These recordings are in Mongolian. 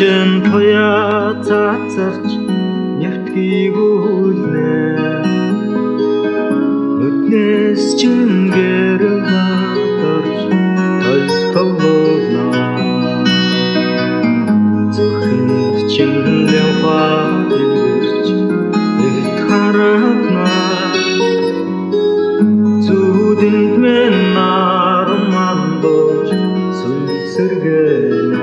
Чин тоя цацарч нэвтгийг үлнэ нүднээс чин гэрэл батарч толстолгоно зөвхөн чин левха дэлгэрч ихт харагна зүудэнд мэн нарамандож сүнсэргэнэ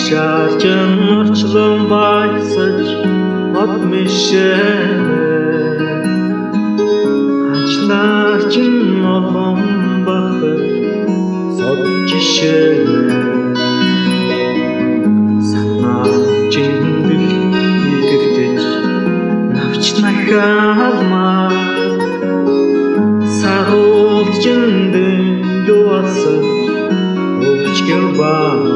Шарчан орчлон байсаж мод мишэнэ Ачлаар чин олон бахад сод жишэнэ Санаа чин бихидэгдэж навч нахалмаа Сарулт чиндэн дуасаж өвчгэр баа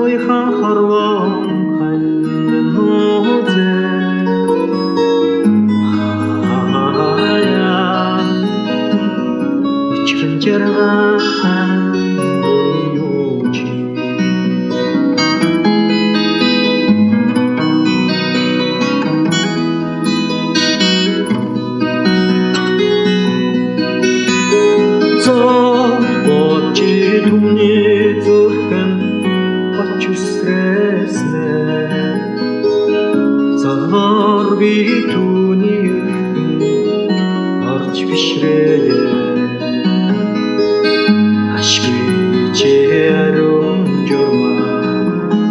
Ой хан харвам ханьмен хозе Учрын жаргахан ойючи Түүний зүрхэн хоч үсрэснэ Цагаар би түүний орж бишрээ Ашгүй чи арун журма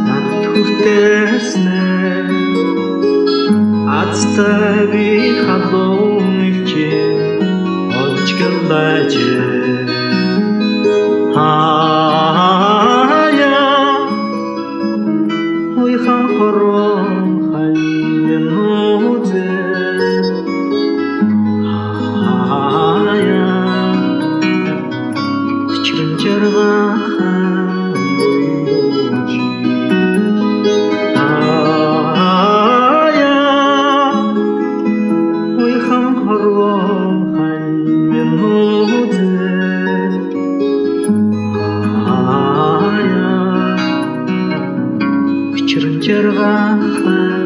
над хүртээснэ Азтай би халуун өвчин олж гэлээжээ Ой хан хорон ханьмен хозе Учрын жаргахан ойючи Ой хан хорон ханьмен хозе Учрын жаргахан